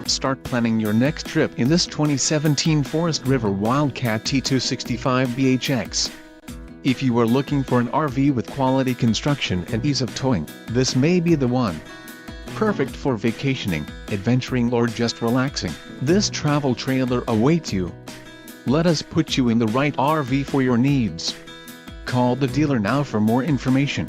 Start planning your next trip in this 2017 Forest River Wildcat T265BHX. If you are looking for an RV with quality construction and ease of towing, this may be the one. Perfect for vacationing, adventuring or just relaxing, this travel trailer awaits you. Let us put you in the right RV for your needs. Call the dealer now for more information.